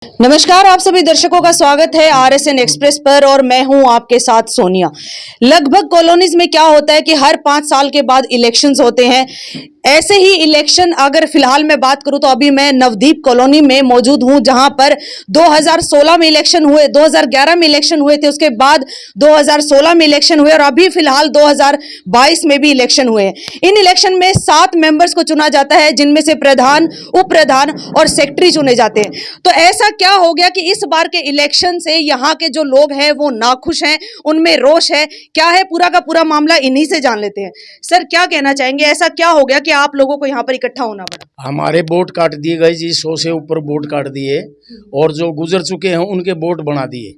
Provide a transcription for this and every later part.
नमस्कार, आप सभी दर्शकों का स्वागत है आरएसएन एक्सप्रेस पर और मैं हूं आपके साथ सोनिया। लगभग कॉलोनीज में क्या होता है कि हर 5 साल के बाद इलेक्शंस होते हैं। ऐसे ही इलेक्शन अगर फिलहाल मैं बात करूं तो अभी मैं नवदीप कॉलोनी में मौजूद हूं, जहां पर 2016 में इलेक्शन हुए, 2011 में इलेक्शन हुए थे, उसके बाद 2016 में इलेक्शन हुए और अभी फिलहाल 2022 में भी इलेक्शन हुए हैं। इन इलेक्शन में 7 मेंबर्स को चुना जाता है, जिनमें से प्रधान, उप प्रधान और सेक्रेटरी चुने जाते हैं। तो ऐसा क्या हो गया कि इस बार के इलेक्शन से यहाँ के जो लोग हैं वो नाखुश हैं, उनमें रोष है। क्या है पूरा का पूरा मामला, इन्हीं से जान लेते हैं। सर, क्या कहना चाहेंगे, ऐसा क्या हो गया कि आप लोगों को यहाँ पर इकट्ठा होना पड़ा? हमारे वोट काट दिए गए जी, 100 से ऊपर वोट काट दिए और जो गुजर चुके हैं उनके वोट बना दिए।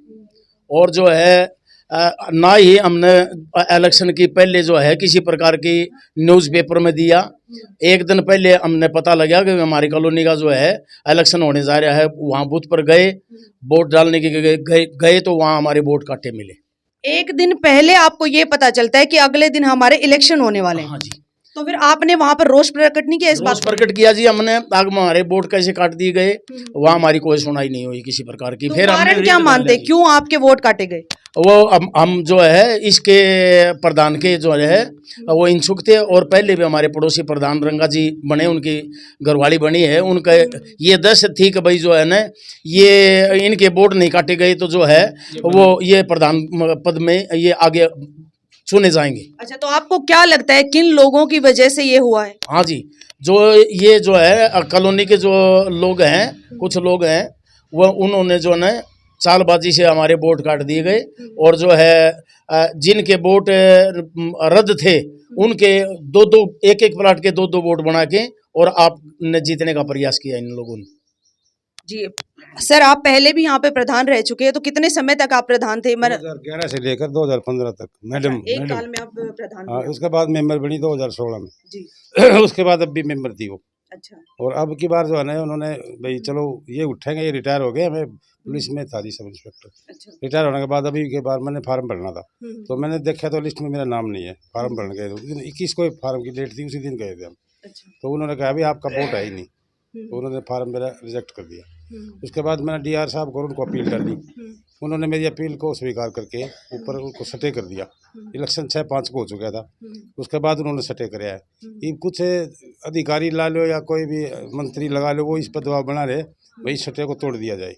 और जो है ना ही हमने इलेक्शन की पहले जो है किसी प्रकार की न्यूज़पेपर में दिया। एक दिन पहले हमने पता लगा कि हमारी कॉलोनी का जो है इलेक्शन होने जा रहा है, वहाँ बूथ पर गए, वोट डालने के गए तो वहाँ हमारे वोट काटे मिले। एक दिन पहले आपको ये पता चलता है कि अगले दिन हमारे इलेक्शन होने वाले हैं। हाँ जी। तो फिर आपने वहां पर रोष प्रकट नहीं किया इस बात रोष प्रकट किया जी हमने। आगे हमारे वोट कैसे काट दिए गए, वहाँ हमारी कोई सुनाई नहीं हुई किसी प्रकार की। तो फिर कारण क्या मानते, क्यों आपके वोट काटे गए? वो हम जो है इसके प्रधान के जो है वो इच्छुक थे और पहले भी हमारे पड़ोसी प्रधान रंगा जी बने, उनकी घरवाली बनी है, उनका ये दहशत थी कि भाई जो है ना ये इनके वोट नहीं काटे गए तो जो है वो ये प्रधान पद में ये आगे चुने जाएंगे। अच्छा, तो आपको क्या लगता है किन लोगों की वजह से ये हुआ है? हाँ जी, जो ये जो है कॉलोनी के जो लोग हैं, कुछ लोग हैं, वो उन्होंने जो है चालबाजी से हमारे वोट काट दिए गए और जो है जिनके वोट रद्द थे उनके एक एक प्लाट के दो वोट बना के और आपने जीतने का प्रयास किया इन लोगों ने। जी सर, आप पहले भी यहाँ पे प्रधान रह चुके हैं, तो कितने समय तक आप प्रधान थे? 2011 से लेकर 2015 तक मैडम। एक साल में आप प्रधान हाँ, थे। उसके बाद मेंबर बनी 2016 में जी। उसके बाद अब भी मेंबर थी वो। अच्छा। और अब की बार जो है ना उन्होंने भाई चलो ये उठेंगे, ये रिटायर हो गए, हमें पुलिस में था जी सब इंस्पेक्टर। अच्छा। रिटायर होने के बाद अभी के बाद मैंने फार्म भरना था तो मैंने देखा तो लिस्ट में मेरा नाम नहीं है। फार्म भरने गए थे 21 को फार्म की डेट थी, उसी दिन गए थे हम। अच्छा। तो उन्होंने कहा अभी आपका वोट है ही नहीं, तो उन्होंने फार्म मेरा रिजेक्ट कर दिया। उसके बाद मैंने डीआर साहब को उनको अपील डाली, उन्होंने मेरी अपील को स्वीकार करके ऊपर उनको सटे कर दिया। इलेक्शन 6-5 को हो चुका था, उसके बाद उन्होंने सटे कराया है। ये कुछ अधिकारी ला लो या कोई भी मंत्री लगा लो, वो इस पर दबाव बना रहे भाई सटे को तोड़ दिया जाए।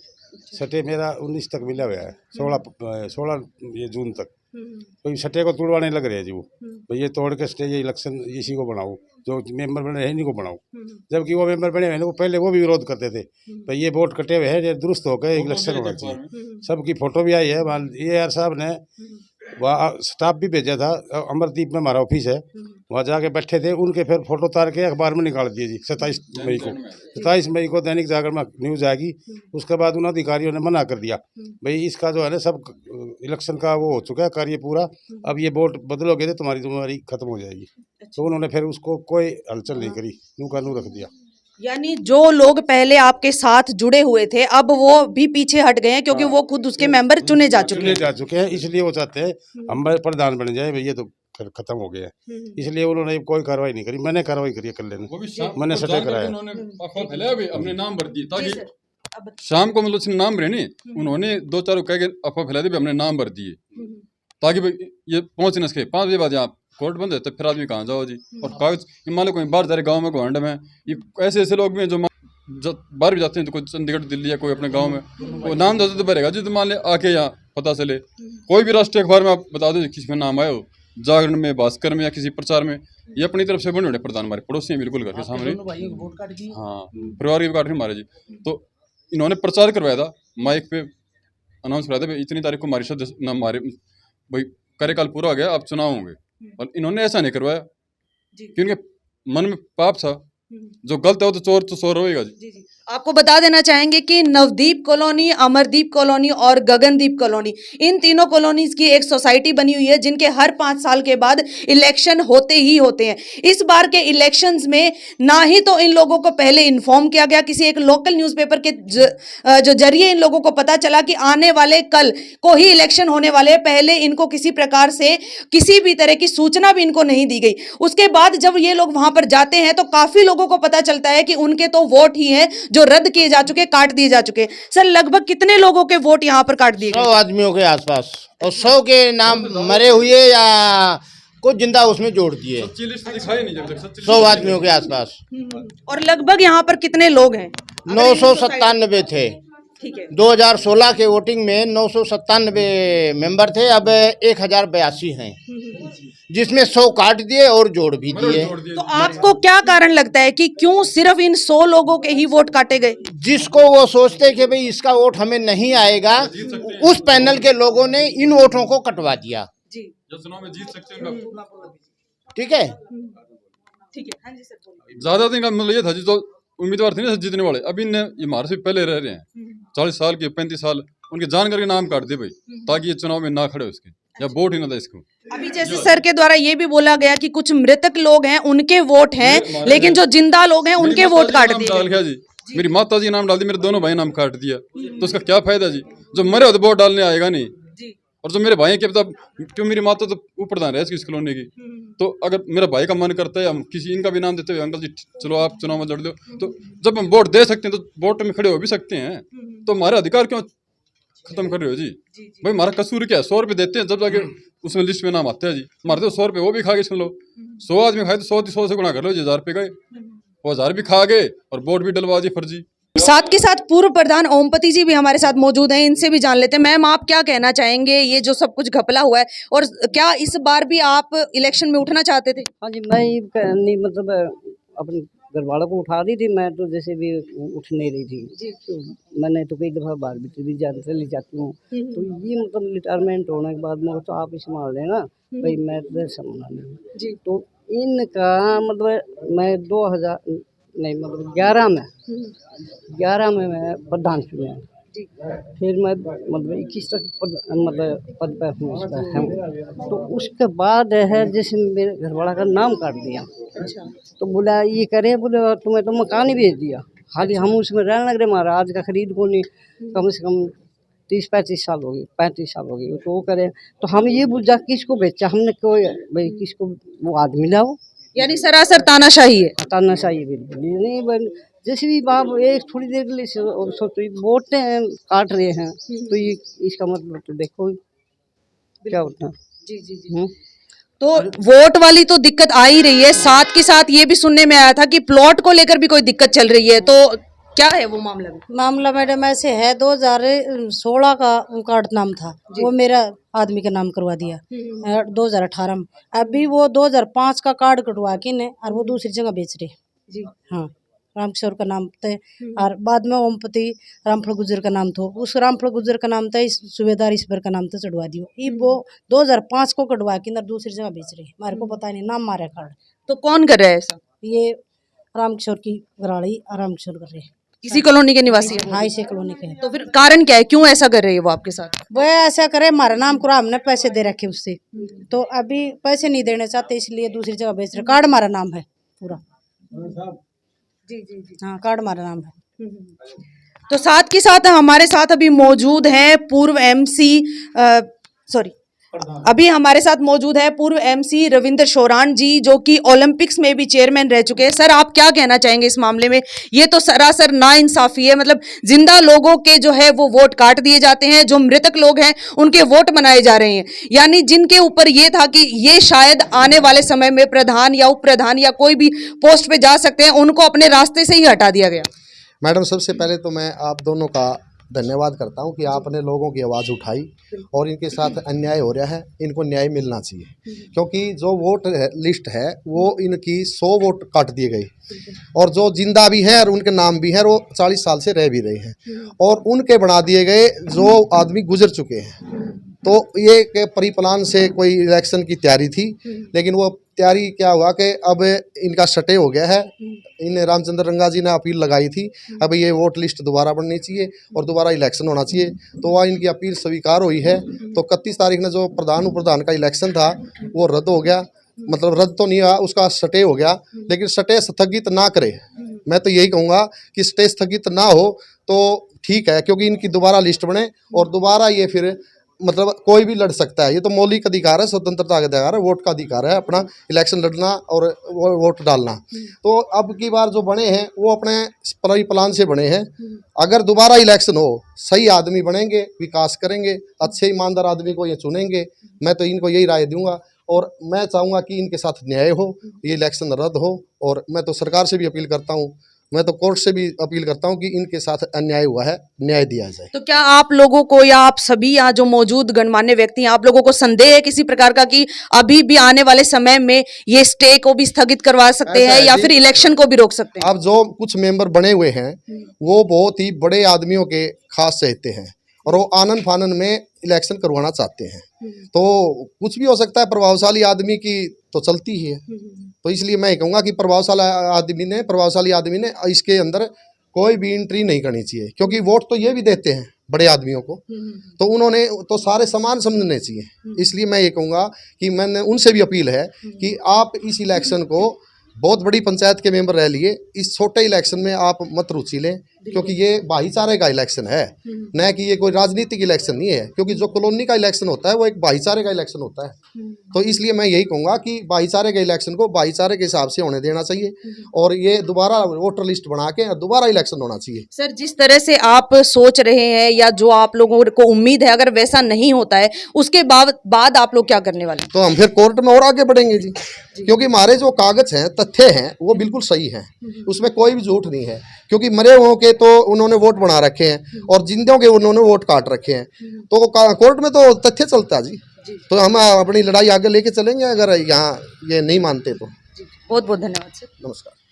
सटे मेरा 19 तक मिला हुआ है, 16 ये जून तक। तो सटे को तोड़वाने लग रहे हैं जी वो, भाई ये तोड़ के सटे ये इलेक्शन इसी को बनाओ, जो मेंबर बने हैं इन्हीं को बनाओ। जबकि वो मेंबर बने हुए हैं पहले वो भी विरोध करते थे भाई ये वोट कटे हुए हैं, ये दुरुस्त हो गए, इलेक्शन होना चाहिए। सबकी फोटो भी आई है। ये यार साहब ने वहाँ स्टाफ भी भेजा था, अमरदीप में हमारा ऑफिस है, वहाँ जाके बैठे थे, उनके फिर फोटो उतार के अखबार में निकाल दिए जी। 27 मई को दैनिक जागरण में न्यूज़ आएगी। उसके बाद उन अधिकारियों ने मना कर दिया भाई इसका जो है ना सब इलेक्शन का वो हो चुका है कार्य पूरा, अब ये वोट बदलोगे तो तुम्हारी जिम्मेदारी खत्म हो जाएगी। तो उन्होंने फिर उसको कोई हलचल नहीं करी, नू का नू रख दिया। यानी जो लोग पहले आपके साथ जुड़े हुए थे अब वो भी पीछे हट गए हैं, क्योंकि वो खुद उसके मेंबर चुने जा चुके हैं। इसलिए वो चाहते हैं हम प्रधान बन जाए, भैया तो खत्म हो गया है। इसलिए उन्होंने कोई कार्रवाई नहीं करी, मैंने कार्रवाई करी कल मैंने सटे कराया। अपने नाम भर दिए ताकि शाम को मतलब नाम रहे नहीं, उन्होंने 2-4 कह के अफवाह फैला दी, हमने नाम भर दिए ताकि ये पहुंच न सके। 5 बजे बाद यहाँ कोर्ट बंद है तो फिर आदमी कहाँ जाओ जी। और कागज मान लो कोई बाहर जा रहे गाँव में घोंड में, ये ऐसे लोग भी हैं जो बाहर भी जाते हैं, तो कोई चंडीगढ़ दिल्ली या कोई अपने गाँव में वो नाम दे तो भरेगा जी। तो मान ले आके यहाँ पता चले कोई भी राष्ट्रीय अखबार में आप बता दो किसी में नाम आए हो, जागरण में, भास्कर में या किसी प्रचार में, ये अपनी तरफ से बने हुए प्रधान हमारे पड़ोसी हैं बिल्कुल घर के सामने। हाँ, परिवार की काट हमारे जी। तो इन्होंने प्रचार करवाया था, माइक पे अनाउंस कराया था इतनी तारीख को हमारी सदस्य हमारे भाई कार्यकाल पूरा हो गया, अब चुनाव होंगे। और इन्होंने ऐसा नहीं करवाया क्योंकि मन में पाप था, जो गलत है वो तो चोर होएगा जी। आपको बता देना चाहेंगे कि नवदीप कॉलोनी, अमरदीप कॉलोनी और गगनदीप कॉलोनी, इन तीनों कॉलोनीज की एक सोसाइटी बनी हुई है जिनके हर 5 साल के बाद इलेक्शन होते ही होते हैं। इस बार के इलेक्शंस में ना ही तो इन लोगों को पहले इन्फॉर्म किया गया, किसी एक लोकल न्यूज़पेपर के जो जरिए इन लोगों को पता चला कि आने वाले कल को ही इलेक्शन होने वाले हैं। पहले इनको किसी प्रकार से किसी भी तरह की सूचना भी इनको नहीं दी गई। उसके बाद जब ये लोग वहां पर जाते हैं तो काफी लोगों को पता चलता है कि उनके तो वोट ही हैं जो रद्द किए जा चुके, काट दिए जा चुके। सर लगभग कितने लोगों के वोट यहाँ पर काट दिए 100 गए? आदमियों के आसपास, और 100 के नाम मरे हुए या कुछ जिंदा उसमें जोड़ दिए। सच्ची लिस्ट दिखाई नहीं जब तक सच्ची 100 आदमियों के आसपास और लगभग यहाँ पर कितने लोग हैं? 997 थे। ठीक है। 2016 के वोटिंग में 997 मेंबर थे, अब 1082 हैं, जिसमें 100 काट दिए और जोड़ भी दिए। जोड़ दिए। तो आपको क्या कारण लगता है कि क्यों सिर्फ इन 100 लोगों के ही वोट काटे गए? जिसको वो सोचते कि भाई इसका वोट हमें नहीं आएगा, उस पैनल के लोगों ने इन वोटों को कटवा दिया। जी जो चुनाव में जीत सकते हैं ठीक है। ठीक है। हाँ जी सर बोलिए। ज्यादा दिन का मतलब ये था जो उम्मीदवार थे ना जीतने वाले, अभी इनने ये हमारे से पहले रह रहे हैं 40 साल के 35 साल, उनके जान करके नाम काट दिए भाई, ताकि ये चुनाव में ना खड़े हो इसके, या वोट ही ना दे इसको। अभी जैसे सर के द्वारा ये भी बोला गया कि कुछ मृतक लोग हैं उनके वोट हैं, लेकिन जो जिंदा लोग हैं उनके वोट काट नाम दिए डाल गए। गया जी, मेरी माता जी नाम डाल दी, मेरे दोनों भाई नाम काट दिया, तो उसका क्या फायदा जी? जो मरे हो तो वोट डालने आएगा नहीं। जी। और जो मेरे भाई के पता, क्यों मेरी माता तो ऊपर प्रधान है इस कॉलोनी की, तो अगर मेरा भाई का मन करता है हम किसी इनका भी नाम देते हुए, अंकल जी चलो आप चुनाव में लड़ लो, तो जब हम वोट दे सकते हैं तो वोट में खड़े हो भी सकते हैं, तो हमारे अधिकार क्यों खत्म कर रहे हो जी? भाई हमारा कसूर क्या है? 100 रुपये देते हैं जब जाके उसमें लिस्ट में नाम आता है जी, हमारे तो 100 रुपये वो भी खा के सुन लो, 100 आदमी खाए तो 100 से गुणा कर लो जी, 1000 रुपये गए, वो 1000 भी खा गए और वोट भी डलवा दिए फर्जी। साथ के साथ पूर्व प्रधान ओमपति जी भी हमारे साथ मौजूद हैं, इनसे भी जान लेते हैं। मैम आप क्या कहना चाहेंगे, ये जो सब कुछ घपला हुआ है, और क्या इस बार भी आप इलेक्शन में उठना चाहते थे? हाँ जी, मैं ये नहीं मतलब अपने घर वालों को उठा रही थी, मैं तो जैसे भी उठ नहीं रही थी। तो मैंने तो कई दफ़ा बाहर भी चली जाती हूँ, तो ये मतलब रिटायरमेंट होने के बाद मैं तो आप ही संभाल लेना भाई, मैं तो संभालना नहीं। तो इनका मतलब मैं 2000 नहीं मतलब 11 में मैं प्रधान चुना, फिर मैं मतलब 21 तक पद पर हूँ। तो उसके बाद है जैसे मेरे घरवाला का नाम काट दिया, तो बोला ये करे, बोले तुम्हें तो मकान ही भेज दिया, खाली हम उसमें रहने लग रहे, हमारा आज का खरीद को नहीं, कम से कम 30-35 साल हो गए, 35 साल हो गए, तो वो करे, तो हम ये बुझा किसको बेचा हमने, कोई भाई किसको वो आदमी लाओ, यानी सरासर तानाशाही है। हटाना चाहिए बिल्कुल। ये नहीं बन जैसे भी बाप एक थोड़ी देर के लिए सोचो वोट काट रहे हैं, तो ये इसका मतलब तो देखो क्या होता है। जी जी जी। हम्म। तो वोट वाली तो दिक्कत आ ही रही है, साथ के साथ ये भी सुनने में आया था कि प्लॉट को लेकर भी कोई दिक्कत चल रही है, तो क्या है वो मामला भी? मामला मैडम ऐसे है, 2016 का कार्ड नाम था, वो मेरा आदमी का नाम करवा दिया 2018 में। अभी वो 2005 का कार्ड कटवा के ने और वो दूसरी जगह बेच रहे। जी। हाँ, रामकिशोर का नाम थे और बाद में ओमपति रामफल गुजर का नाम था, उस रामफल गुजर का नाम था, इस सूबेदार ईश्वर का नाम था चढ़वा दियो। ये वो 2005 को कटवा के दूसरी जगह बेच रहे, हमारे को पता नहीं नाम मारे कार्ड। तो कौन कर रहा है ऐसा? ये रामकिशोर की गराड़ी और रामकिशोर कर रहे हैं, इसी कॉलोनी के निवासी है? हाँ इसे कॉलोनी के हैं। तो फिर कारण क्या है, क्यों ऐसा कर रही है वो आपके साथ? वो ऐसा करे, हमारा नाम करा, हमने पैसे दे रखे उससे, तो अभी पैसे नहीं देने चाहते, इसलिए दूसरी जगह बेच रहे। कार्ड हमारा नाम है पूरा। जी जी जी। हाँ, कार्ड हमारा नाम है। तो साथ के साथ हमारे साथ अभी मौजूद हैं पूर्व एमसी अभी हमारे साथ मौजूद है पूर्व एमसी रविंद्र शोरान जी, जो कि ओलंपिक्स में भी चेयरमैन रह चुके हैं। सर आप क्या कहना चाहेंगे इस मामले में? ये तो सरासर नाइंसाफी है, मतलब जिंदा लोगों के जो है वो वोट काट दिए जाते हैं, जो मृतक लोग हैं उनके वोट बनाए जा रहे हैं, यानी जिनके ऊपर ये था कि ये शायद आने वाले समय में प्रधान या उप प्रधान या कोई भी पोस्ट पे जा सकते हैं, उनको अपने रास्ते से ही हटा दिया गया। मैडम सबसे पहले तो मैं आप दोनों का धन्यवाद करता हूं कि आपने लोगों की आवाज़ उठाई और इनके साथ अन्याय हो रहा है, इनको न्याय मिलना चाहिए, क्योंकि जो वोट लिस्ट है वो इनकी 100 वोट काट दिए गए और जो जिंदा भी हैं और उनके नाम भी हैं, वो 40 साल से रह भी रहे हैं और उनके बना दिए गए जो आदमी गुजर चुके हैं। तो ये एक परिप्लान से कोई इलेक्शन की तैयारी थी, लेकिन वो तैयारी क्या हुआ कि अब इनका सटे हो गया है। इन रामचंद्र रंगा जी ने अपील लगाई थी, अब ये वोट लिस्ट दोबारा बननी चाहिए और दोबारा इलेक्शन होना चाहिए, तो वह इनकी अपील स्वीकार हुई है। तो 31 तारीख ने जो प्रधान उप प्रधान का इलेक्शन था वो रद्द हो गया, मतलब रद्द तो नहीं हुआ, उसका स्टे हो गया, लेकिन स्टे स्थगित ना करे। मैं तो यही कहूँगा कि स्टे स्थगित ना हो तो ठीक है, क्योंकि इनकी दोबारा लिस्ट बने और दोबारा ये फिर मतलब कोई भी लड़ सकता है, ये तो मौलिक अधिकार है, स्वतंत्रता का अधिकार है, वोट का अधिकार है, अपना इलेक्शन लड़ना और वोट डालना। तो अब की बार जो बने हैं वो अपने प्लान से बने हैं। अगर दोबारा इलेक्शन हो, सही आदमी बनेंगे, विकास करेंगे, अच्छे ईमानदार आदमी को ये चुनेंगे। मैं तो इनको यही राय दूंगा और मैं चाहूँगा कि इनके साथ न्याय हो, ये इलेक्शन रद्द हो। और मैं तो सरकार से भी अपील करता हूँ, मैं तो कोर्ट से भी अपील करता हूँ कि इनके साथ अन्याय हुआ है, न्याय दिया जाए। तो क्या आप लोगों को या आप सभी यहाँ जो मौजूद गणमान्य व्यक्ति हैं, आप लोगों को संदेह है किसी प्रकार का कि अभी भी आने वाले समय में ये स्टे को भी स्थगित करवा सकते ऐसा हैं है या जी। फिर इलेक्शन को भी रोक सकते हैं? अब जो कुछ मेंबर बने हुए हैं वो बहुत ही बड़े आदमियों के खास चाहते हैं और वो आनन फानन में इलेक्शन करवाना चाहते हैं। तो कुछ भी हो सकता है, प्रभावशाली आदमी की तो चलती ही है। तो इसलिए मैं कहूँगा कि प्रभावशाली आदमी ने इसके अंदर कोई भी एंट्री नहीं करनी चाहिए, क्योंकि वोट तो ये भी देते हैं बड़े आदमियों को, तो उन्होंने तो सारे समान समझने चाहिए। इसलिए मैं ये कहूँगा कि मैंने उनसे भी अपील है कि आप इस इलेक्शन को, बहुत बड़ी पंचायत के मेंबर रह लिए, इस छोटे इलेक्शन में आप मत रुचि लें, क्योंकि ये भाईचारे का इलेक्शन है, न कि ये कोई राजनीतिक इलेक्शन नहीं है। क्योंकि जो कॉलोनी का इलेक्शन होता है वो एक भाईचारे का इलेक्शन होता है। तो इसलिए मैं यही कहूँगा कि भाईचारे के इलेक्शन को भाईचारे के हिसाब से होने देना चाहिए और ये दोबारा वोटर लिस्ट बना के दोबारा इलेक्शन होना चाहिए। सर, जिस तरह से आप सोच रहे हैं या जो आप लोगों को उम्मीद है, अगर वैसा नहीं होता है उसके बाद आप लोग क्या करने वाले हैं? तो हम फिर कोर्ट में और आगे बढ़ेंगे जी, क्योंकि हमारे जो कागज हैं, तथ्य हैं, वो बिल्कुल सही हैं, उसमें कोई भी झूठ नहीं है। क्योंकि मरे हुओं के तो उन्होंने वोट बना रखे हैं और जिंदों के उन्होंने वोट काट रखे हैं, तो कोर्ट में तो तथ्य चलता है जी। तो हम अपनी लड़ाई आगे लेके चलेंगे अगर यहाँ ये नहीं मानते तो। बहुत बहुत धन्यवाद सर। नमस्कार।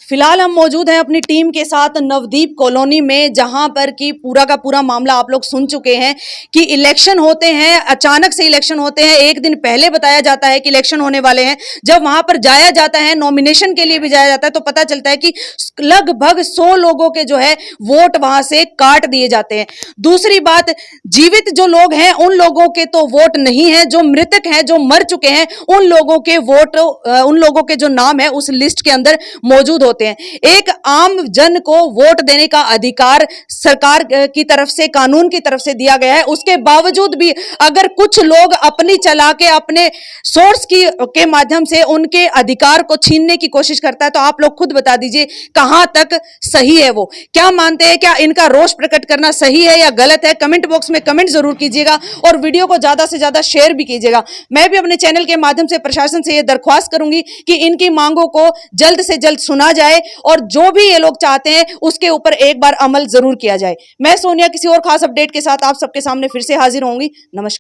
फिलहाल हम मौजूद हैं अपनी टीम के साथ नवदीप कॉलोनी में, जहां पर कि पूरा का पूरा मामला आप लोग सुन चुके हैं कि इलेक्शन होते हैं, अचानक से इलेक्शन होते हैं। एक दिन पहले बताया जाता है कि इलेक्शन होने वाले हैं। जब वहां पर जाया जाता है, नॉमिनेशन के लिए भी जाया जाता है, तो पता चलता है कि लगभग 100 लोगों के जो है वोट वहां से काट दिए जाते हैं। दूसरी बात, जीवित जो लोग हैं उन लोगों के तो वोट नहीं है, जो मृतक हैं, जो मर चुके हैं, उन लोगों के वोट, उन लोगों के जो नाम है उस लिस्ट के अंदर मौजूद होते हैं। एक आम जन को वोट देने का अधिकार सरकार की तरफ से, कानून की तरफ से दिया गया है। उसके बावजूद भी अगर कुछ लोग अपनी चला के अपने सोर्स के माध्यम से उनके अधिकार को छीनने की कोशिश करता है, तो आप लोग खुद बता दीजिए कहां तक सही है। वो क्या मानते हैं? क्या इनका रोष प्रकट करना सही है या गलत है? कमेंट बॉक्स में कमेंट जरूर कीजिएगा और वीडियो को ज्यादा से ज्यादा शेयर भी कीजिएगा। मैं भी अपने चैनल के माध्यम से प्रशासन से यह दरख्वास्त करूंगी कि इनकी मांगों को जल्द से जल्द सुना जाए और जो भी ये लोग चाहते हैं उसके ऊपर एक बार अमल जरूर किया जाए। मैं सोनिया किसी और खास अपडेट के साथ आप सबके सामने फिर से हाजिर होंगी। नमस्कार।